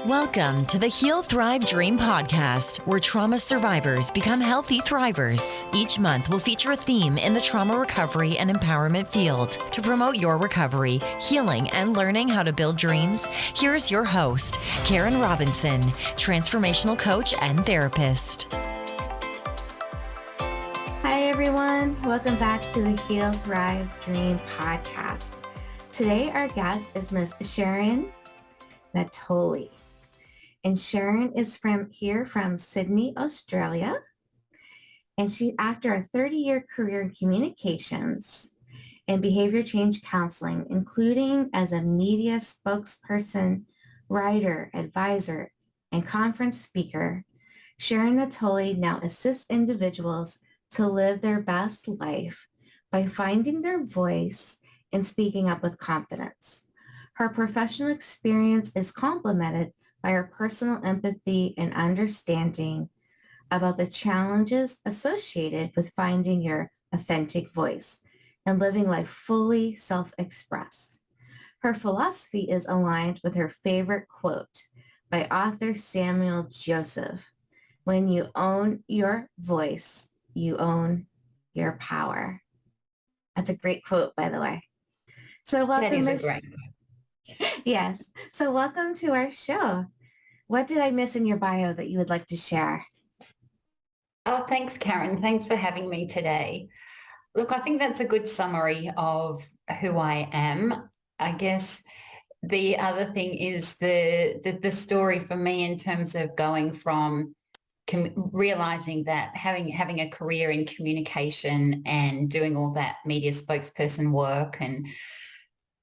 Welcome to the Heal, Thrive, Dream podcast, where trauma survivors become healthy thrivers. Each month, we'll feature a theme in the trauma recovery and empowerment field. To promote your recovery, healing, and learning how to build dreams, here's your host, Karen Robinson, transformational coach and therapist. Hi, everyone. Welcome back to the Heal, Thrive, Dream podcast. Today, our guest is Miss Sharon Natoli. And Sharon is from Sydney, Australia. And after a 30-year career in communications and behavior change counseling, including as a media spokesperson, writer, advisor, and conference speaker, Sharon Natoli now assists individuals to live their best life by finding their voice and speaking up with confidence. Her professional experience is complemented by her personal empathy and understanding about the challenges associated with finding your authentic voice and living life fully self-expressed. Her philosophy is aligned with her favorite quote by author Samuel Joseph: "When you own your voice, you own your power." That's a great quote, by the way. So welcome. That is a great quote. Yes. So welcome to our show. What did I miss in your bio that you would like to share? Oh, thanks, Karen. Thanks for having me today. Look, I think that's a good summary of who I am. I guess the other thing is the story for me in terms of going from realizing that having a career in communication and doing all that media spokesperson work and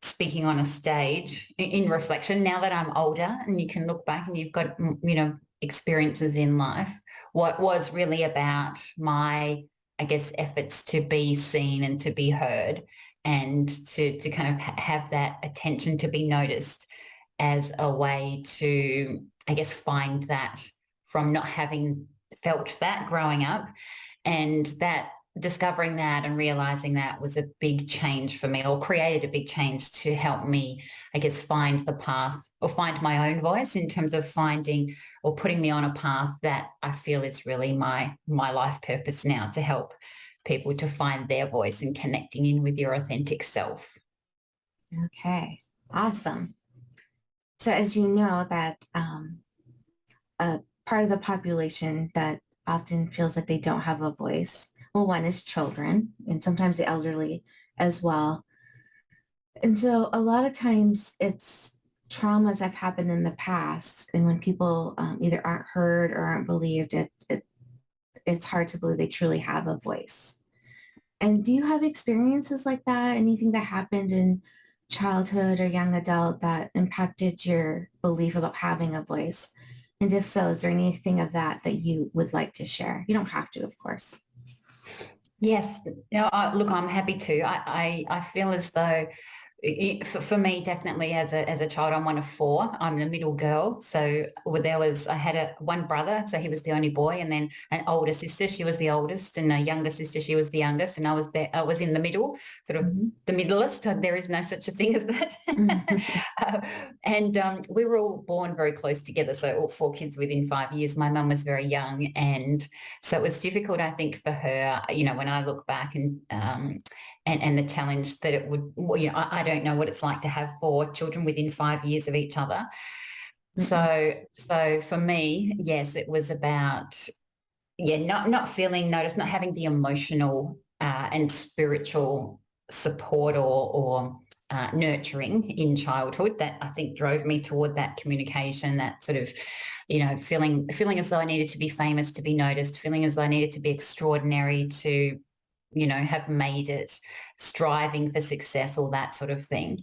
speaking on a stage in reflection, now that I'm older and you can look back and you've got, experiences in life, what was really about my, I guess, efforts to be seen and to be heard and to kind of have that attention to be noticed as a way to, I guess, find that from not having felt that growing up, and that discovering that and realizing that was a big change for me, or created a big change to help me, I guess, find the path or find my own voice in terms of finding or putting me on a path that I feel is really my life purpose now, to help people to find their voice and connecting in with your authentic self. Okay, awesome. So as you know, that a part of the population that often feels like they don't have a voice, well, one is children and sometimes the elderly as well. And so a lot of times it's traumas that have happened in the past. And when people either aren't heard or aren't believed, it's hard to believe they truly have a voice. And do you have experiences like that? Anything that happened in childhood or young adult that impacted your belief about having a voice? And if so, is there anything of that you would like to share? You don't have to, of course. Yes. Look, I'm happy to. I feel as though for me, definitely as a child, I'm one of four. I'm the middle girl. So I had one brother, so he was the only boy, and then an older sister, she was the oldest, and a younger sister, she was the youngest, and I was in the middle, sort of the middleist. So there is no such a thing as that. And we were all born very close together. So all four kids within 5 years. My mum was very young, and so it was difficult, I think, for her, when I look back and the challenge that it would, I don't know what it's like to have four children within 5 years of each other. Mm-hmm. So for me, yes, it was about, not feeling noticed, not having the emotional and spiritual support or nurturing in childhood that I think drove me toward that communication, that sort of, feeling as though I needed to be famous to be noticed, feeling as though I needed to be extraordinary to have made it, striving for success, all that sort of thing,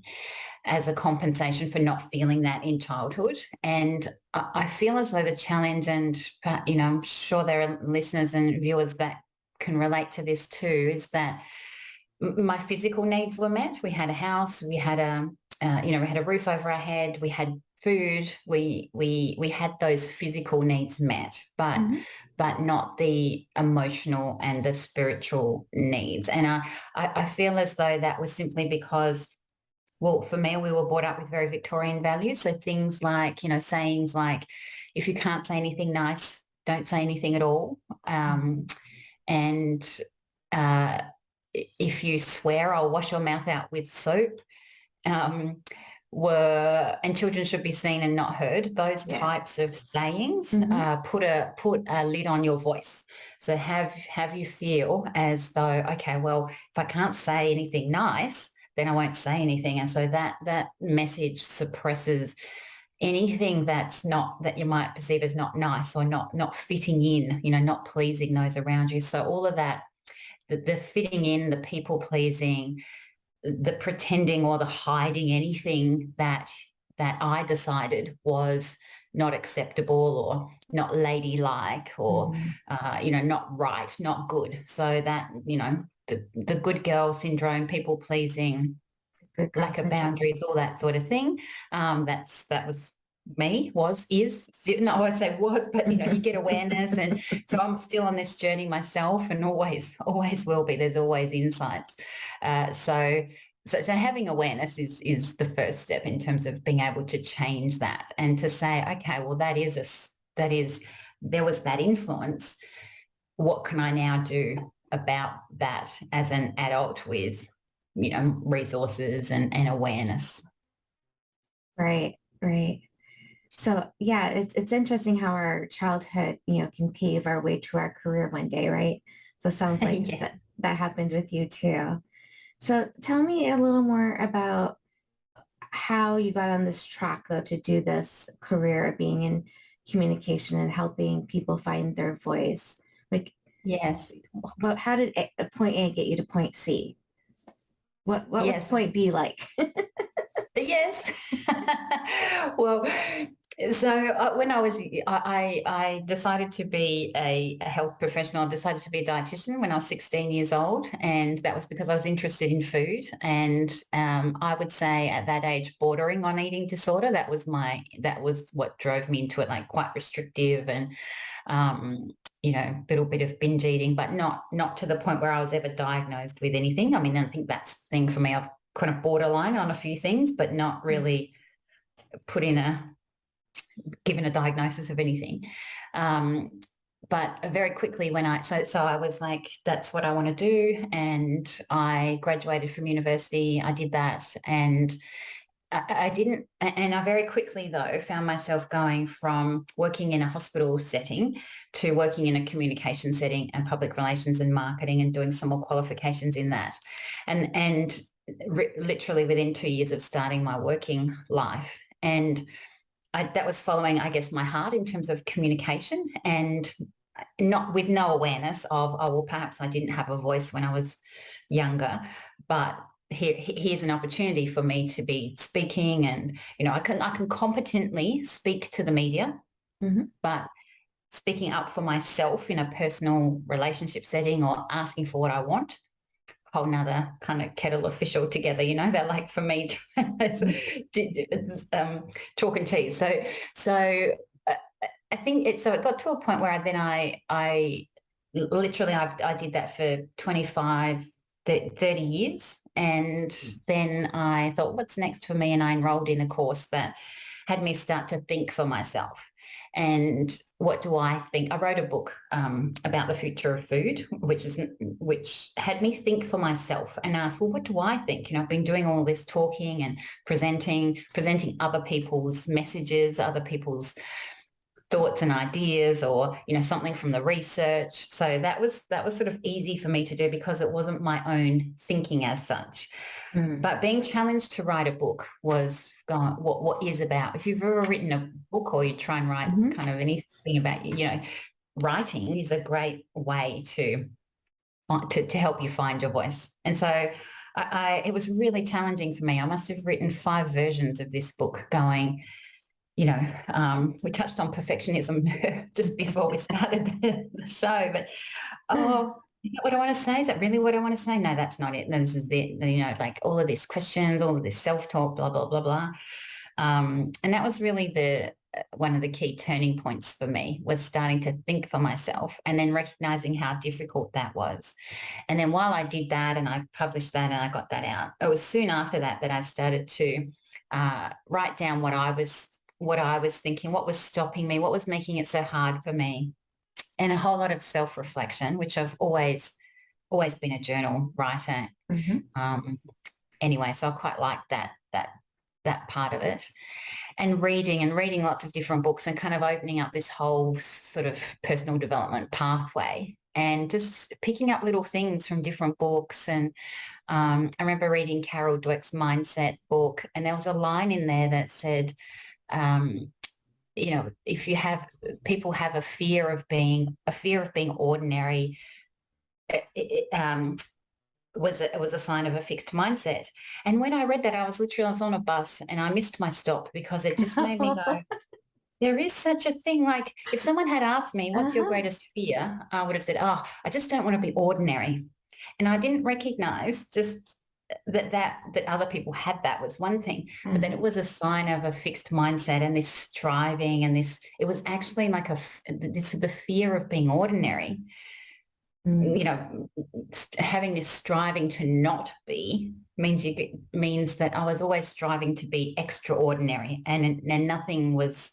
as a compensation for not feeling that in childhood. And I feel as though the challenge, and I'm sure there are listeners and viewers that can relate to this too, is that my physical needs were met. We had a house, we had we had a roof over our head, we had food, we had those physical needs met, but not the emotional and the spiritual needs. And I feel as though that was simply because well, for me, we were brought up with very Victorian values. So things like, sayings like, if you can't say anything nice, don't say anything at all. And uh, if you swear, I'll wash your mouth out with soap. And children should be seen and not heard. Those types of sayings put a lid on your voice. So have you feel as though, okay, well, if I can't say anything nice, then I won't say anything. And so that message suppresses anything that you might perceive as not nice or not fitting in, not pleasing those around you. So all of that, the fitting in, the people pleasing, the pretending or the hiding anything that I decided was not acceptable or not ladylike or, not right, not good. So that, the good girl syndrome, people pleasing, lack of boundaries, all that sort of thing. That was me, is, no, I won't say was, but, you get awareness. And so I'm still on this journey myself and always will be. There's always insights. So having awareness is the first step in terms of being able to change that and to say, okay, well, there was that influence. What can I now do about that as an adult with, resources and awareness? Right. So yeah, it's interesting how our childhood, can pave our way to our career one day, right? So it sounds like that happened with you too. So tell me a little more about how you got on this track though to do this career of being in communication and helping people find their voice. Like, yes, but how did point A get you to point C? What was point B like? Yes. Well, so when I decided to be a health professional. I decided to be a dietitian when I was 16 years old, and that was because I was interested in food. And I would say at that age, bordering on eating disorder. That was what drove me into it, like quite restrictive and a little bit of binge eating, but not to the point where I was ever diagnosed with anything. I mean, I think that's the thing for me. I've kind of borderline on a few things, but not really given a diagnosis of anything. But very quickly so I was like, that's what I want to do. And I graduated from university. I did that. And I very quickly though found myself going from working in a hospital setting to working in a communication setting and public relations and marketing and doing some more qualifications in that. And literally within 2 years of starting my working life. And that was following, I guess, my heart in terms of communication, and not with no awareness of, oh, well, perhaps I didn't have a voice when I was younger, but here's an opportunity for me to be speaking, and I can competently speak to the media, but speaking up for myself in a personal relationship setting or asking for what I want, whole nother kind of kettle of fish altogether. They're like, for me, chalk and cheese. So I think it got to a point where I literally did that for 25, 30 years. And then I thought, what's next for me? And I enrolled in a course that had me start to think for myself. And what do I think? I wrote a book about the future of food, which had me think for myself and ask, well, what do I think? I've been doing all this talking and presenting other people's messages, other people's thoughts and ideas, or something from the research. So that was sort of easy for me to do because it wasn't my own thinking as such. But being challenged to write a book was what is about. If you've ever written a book or you try and write kind of anything about writing is a great way to help you find your voice. And so it was really challenging for me. I must have written 5 versions of this book going. We touched on perfectionism just before we started the show, but is that what I want to say? Is that really what I want to say? No, that's not it. No, this is it. Like all of these questions, all of this self-talk, blah, blah, blah, blah. And that was really one of the key turning points for me, was starting to think for myself and then recognizing how difficult that was. And then while I did that and I published that and I got that out, it was soon after that that I started to write down what I was thinking, what was stopping me, what was making it so hard for me, and a whole lot of self-reflection, which I've always been a journal writer. Anyway, so I quite like that part of it. And reading lots of different books and kind of opening up this whole sort of personal development pathway and just picking up little things from different books. And I remember reading Carol Dweck's mindset book, and there was a line in there that said, if people have a fear of being ordinary, it was a sign of a fixed mindset. And when I read that, I was on a bus and I missed my stop because it just made me go, there is such a thing. Like if someone had asked me, what's your greatest fear? I would have said, I just don't want to be ordinary. And I didn't recognize just that other people had that was one thing, but then it was a sign of a fixed mindset and this striving and it was actually like the fear of being ordinary. Having this striving to not be means that I was always striving to be extraordinary, and nothing was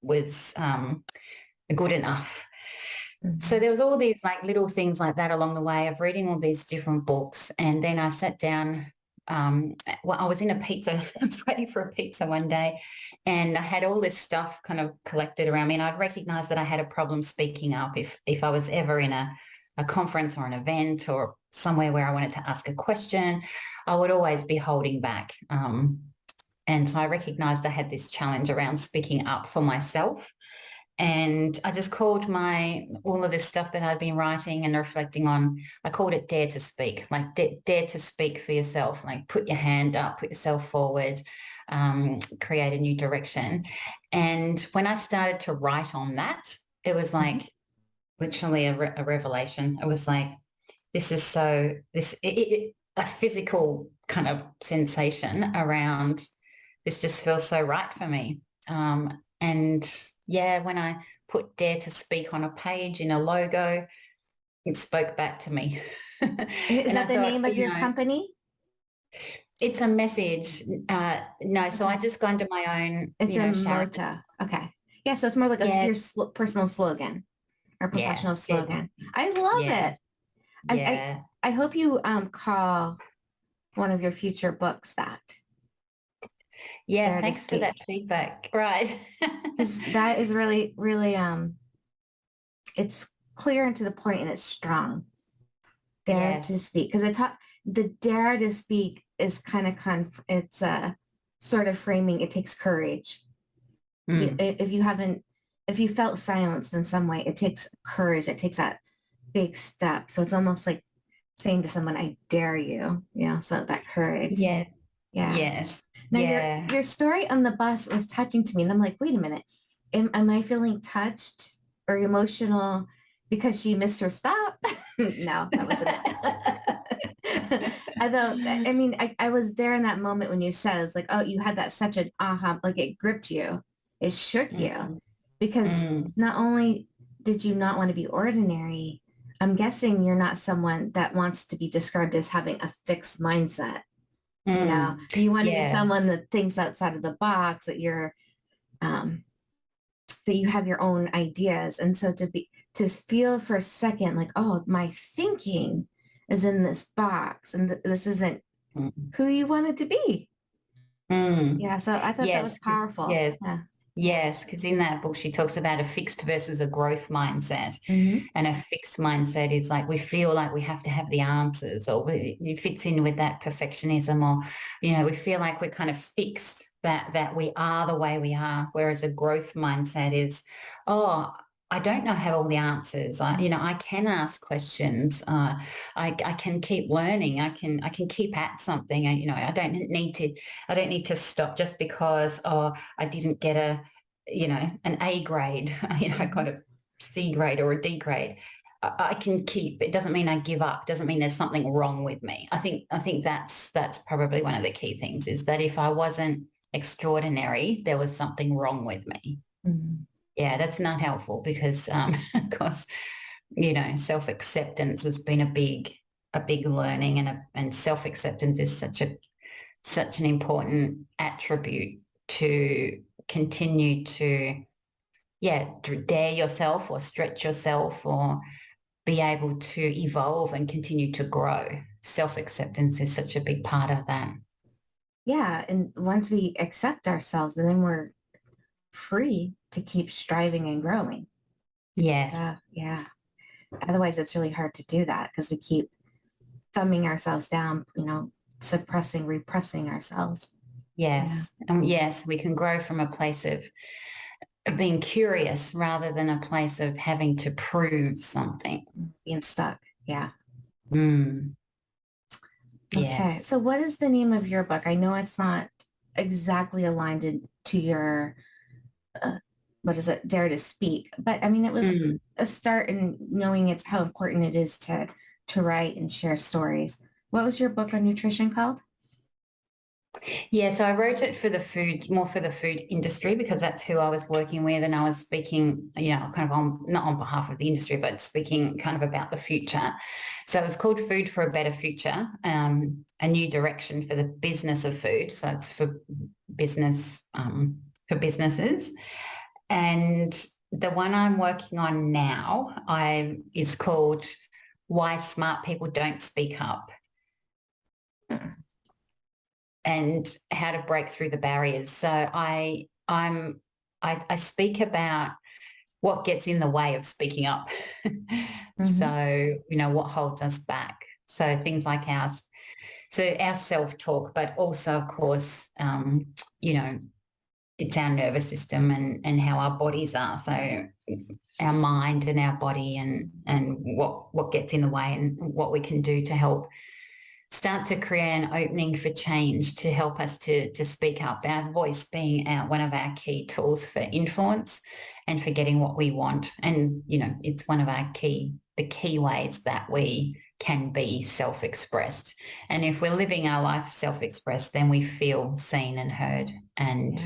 good enough. So there was all these like little things like that along the way of reading all these different books, and then I sat down. I was in a pizza. I was waiting for a pizza one day, and I had all this stuff kind of collected around me, and I'd recognized that I had a problem speaking up if I was ever in a conference or an event or somewhere where I wanted to ask a question. I would always be holding back. And so I recognized I had this challenge around speaking up for myself. And I just called all of this stuff that I'd been writing and reflecting on, I called it Dare to Speak, like dare to speak for yourself, like put your hand up, put yourself forward, create a new direction. And when I started to write on that, it was like literally a revelation. It was like, this is a physical kind of sensation around, this just feels so right for me. And yeah, when I put Dare to Speak on a page in a logo, it spoke back to me. Is that the name of your company? It's a message. No, so I just gone to my own. It's a motto. Okay. Yeah, so it's more like your personal slogan or professional slogan. I love it. I hope you call one of your future books that. Yeah, thanks for that feedback. Right. That is really, really, it's clear and to the point, and it's strong. Dare to speak. Because the dare to speak is kind of, it's sort of framing, it takes courage. If you felt silenced in some way, it takes courage. It takes that big step. So it's almost like saying to someone, I dare you, so that courage. Yeah. Yeah. Yes. Now your story on the bus was touching to me. And I'm like, wait a minute, am I feeling touched or emotional because she missed her stop? No, that wasn't it. I was there in that moment when you said, it's like, oh, you had that such an aha, like it gripped you, it shook you, because not only did you not want to be ordinary, I'm guessing you're not someone that wants to be described as having a fixed mindset. You want to be someone that thinks outside of the box, that you're, that you have your own ideas. And so to feel for a second, like, oh, my thinking is in this box and this isn't who you wanted to be. Yeah. So I thought that was powerful. Yes. Yeah. Yes, because in that book, she talks about a fixed versus a growth mindset. And a fixed mindset is like, we feel like we have to have the answers, or it fits in with that perfectionism, or, we feel like we're kind of fixed, that we are the way we are. Whereas a growth mindset is, I don't have all the answers. I can ask questions. I can keep learning. I can keep at something. I don't need to stop just because I didn't get an A grade. I got a C grade or a D grade. I can keep. It doesn't mean I give up. It doesn't mean there's something wrong with me. I think that's probably one of the key things, is that if I wasn't extraordinary, there was something wrong with me. Mm-hmm. Yeah, that's not helpful because, of course, self-acceptance has been a big learning, and self-acceptance is such an important attribute to continue to, dare yourself or stretch yourself or be able to evolve and continue to grow. Self-acceptance is such a big part of that. Yeah. And once we accept ourselves, then we're free to keep striving and growing. Yes. Yeah. Otherwise, it's really hard to do that because we keep thumbing ourselves down, suppressing, repressing ourselves. Yes. Yeah. Yes, we can grow from a place of being curious rather than a place of having to prove something. Being stuck. Yeah. Mm. Okay. Yes. So what is the name of your book? I know it's not exactly aligned to your, what is it, Dare to Speak, but I mean, it was a start in knowing it's how important it is to write and share stories. What was your book on nutrition called? Yeah, so I wrote it more for the food industry, because that's who I was working with, and I was speaking, kind of not on behalf of the industry, but speaking kind of about the future. So it was called Food for a Better Future, a new direction for the business of food. So it's for business, for businesses. And the one I'm working on now is called Why Smart People Don't Speak Up. And how to break through the barriers. So I speak about what gets in the way of speaking up. Mm-hmm. So, what holds us back. So things like our self-talk, but also, of course, it's our nervous system and how our bodies are. So our mind and our body and what gets in the way and what we can do to help start to create an opening for change, to help us to speak up, our voice being one of our key tools for influence and for getting what we want. And, it's one of the key ways that we can be self-expressed. And if we're living our life self-expressed, then we feel seen and heard. And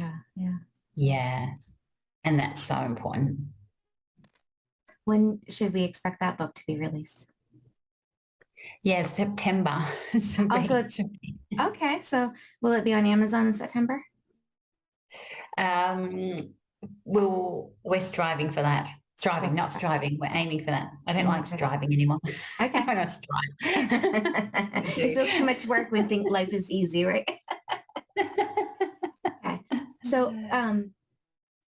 and that's so important. When should we expect that book to be released? Yes, September. Okay. So will it be on Amazon in September? We're striving for that. Not striving. We're aiming for that. I don't like striving anymore. Okay. I don't strive. It feels too much work when think life is easy, right? Okay. So,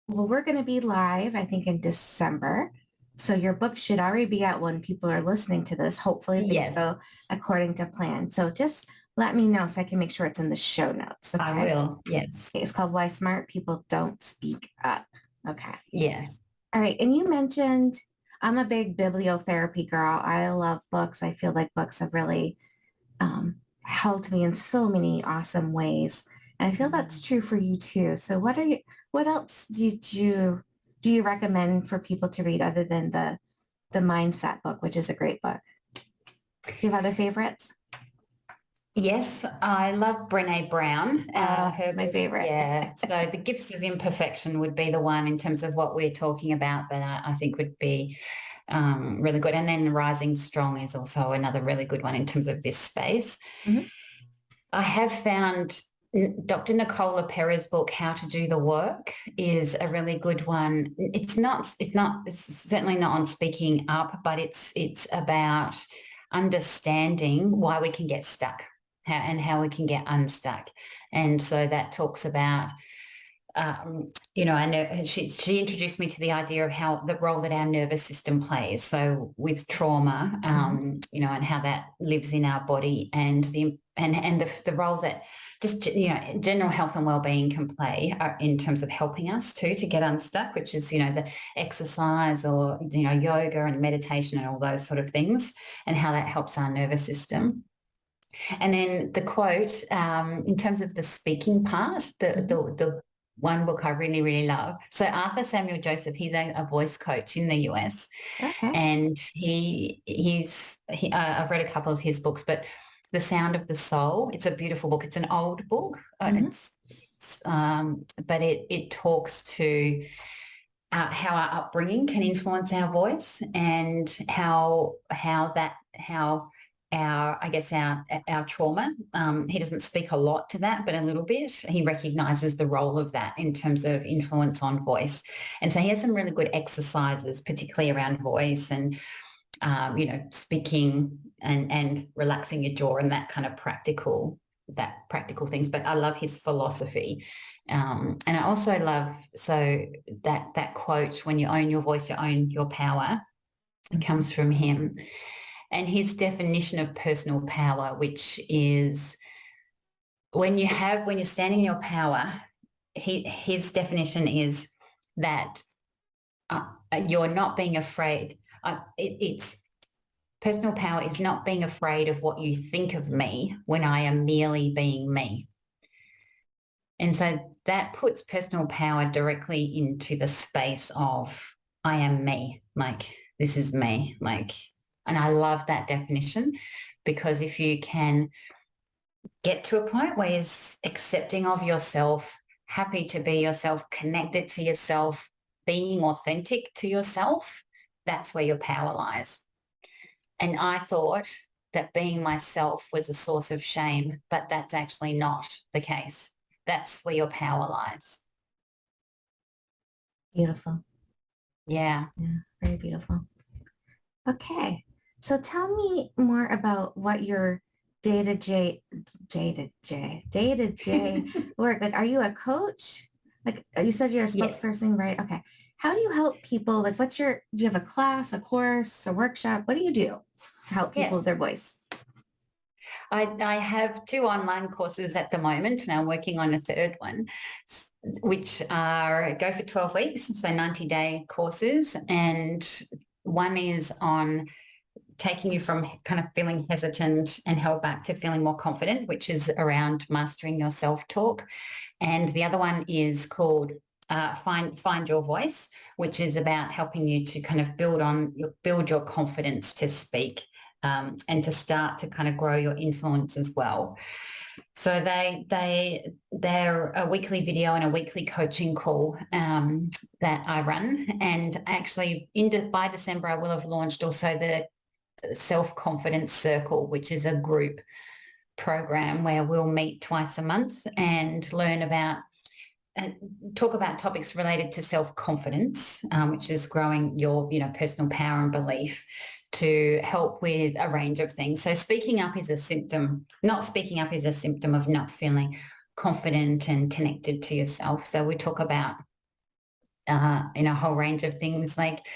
we're going to be live, I think, in December. So your book should already be out when people are listening to this. Hopefully things go according to plan. So just let me know so I can make sure it's in the show notes. Okay? I will. Yes. Okay, it's called Why Smart People Don't Speak Up. Okay. Yes. All right. And you mentioned I'm a big bibliotherapy girl. I love books. I feel like books have really helped me in so many awesome ways. And I feel that's true for you too. So what else do you recommend for people to read other than the mindset book, which is a great book? Do you have other favorites? Yes, I love Brené Brown. Her my favorite. Yeah. So The Gifts of Imperfection would be the one in terms of what we're talking about that I think would be really good. And then Rising Strong is also another really good one in terms of this space. Mm-hmm. I have found Dr. Nicola Perez's book, How to Do the Work, is a really good one. It's certainly not on speaking up, but it's about understanding why we can get stuck how we can get unstuck. And so that talks about, I know she introduced me to the idea of how the role that our nervous system plays. So with trauma, and how that lives in our body, and the role that just, general health and well-being can play in terms of helping us to get unstuck, which is, the exercise or, yoga and meditation and all those sort of things, and how that helps our nervous system. And then the quote, in terms of the speaking part, the one book I really, really love. So Arthur Samuel Joseph, he's a voice coach in the US. Okay. And I've read a couple of his books, but The Sound of the Soul, it's a beautiful book. It's an old book. Mm-hmm. but it talks to how our upbringing can influence our voice, and how our trauma. He doesn't speak a lot to that, but a little bit. He recognises the role of that in terms of influence on voice. And so he has some really good exercises, particularly around voice and, speaking and relaxing your jaw and that kind of practical things. But I love his philosophy. And I also love, that quote, when you own your voice, you own your power. It comes from him. And his definition of personal power, which is when you're standing in your power, his definition is that you're not being afraid. It's personal power is not being afraid of what you think of me when I am merely being me. And so that puts personal power directly into the space of I am me, like this is me, like. And I love that definition, because if you can get to a point where you're accepting of yourself, happy to be yourself, connected to yourself, being authentic to yourself, that's where your power lies. And I thought that being myself was a source of shame, but that's actually not the case. That's where your power lies. Beautiful. Yeah. Yeah, very beautiful. Okay. So tell me more about what your day-to-day work. Like, are you a coach? Like you said, you're a spokesperson, right? Okay. How do you help people? Like, do you have a class, a course, a workshop? What do you do to help people with their voice? I have 2 online courses at the moment, and I'm working on a 3rd one, which go for 12 weeks, so 90-day courses. And one is on taking you from kind of feeling hesitant and held back to feeling more confident, which is around mastering your self-talk. And the other one is called Find Your Voice, which is about helping you to kind of build your confidence to speak, and to start to kind of grow your influence as well. So they're a weekly video and a weekly coaching call that I run. And actually by December, I will have launched also the Self-Confidence Circle, which is a group program where we'll meet twice a month and learn about and talk about topics related to self-confidence, which is growing your personal power and belief, to help with a range of things. So speaking up is a symptom. Not speaking up is a symptom of not feeling confident and connected to yourself. So we talk about a whole range of things like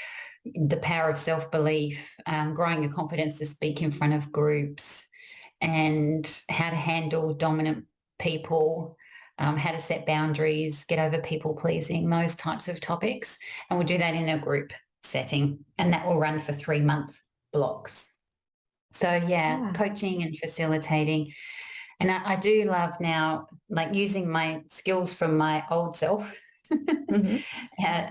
the power of self-belief, growing your confidence to speak in front of groups, and how to handle dominant people, how to set boundaries, get over people pleasing, those types of topics. And we'll do that in a group setting, and that will run for 3-month blocks. So coaching and facilitating. And I do love now, like, using my skills from my old self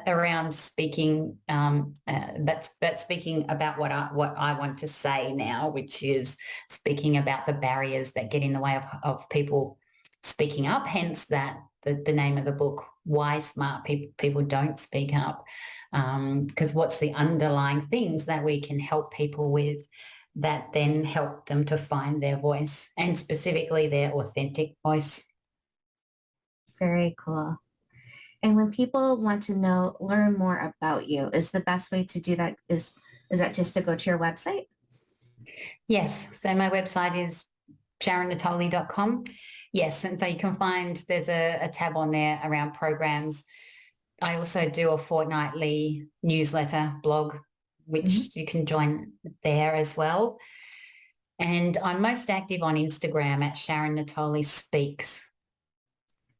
around speaking, but speaking about what I want to say now, which is speaking about the barriers that get in the way of people speaking up. Hence the name of the book, Why Smart People Don't Speak Up, because what's the underlying things that we can help people with that then help them to find their voice, and specifically their authentic voice. Very cool. And when people want to learn more about you, is the best way to do that is that just to go to your website? Yes. So my website is sharonnatoli.com. Yes. And so you can find, there's a tab on there around programs. I also do a fortnightly newsletter blog, which you can join there as well. And I'm most active on Instagram at Sharon Natoli Speaks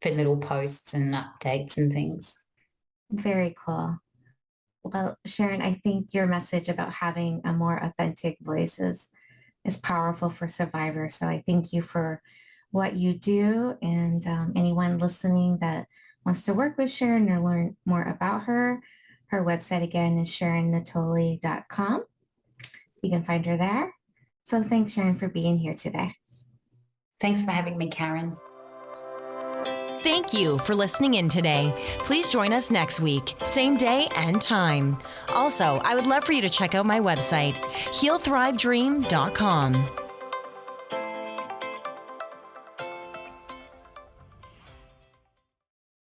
for little posts and updates and things. Very cool. Well, Sharon, I think your message about having a more authentic voice is powerful for survivors. So I thank you for what you do, and anyone listening that wants to work with Sharon or learn more about her website again is sharonnatoli.com. You can find her there. So thanks, Sharon, for being here today. Thanks for having me, Karen. Thank you for listening in today. Please join us next week, same day and time. Also, I would love for you to check out my website, healthrivedream.com.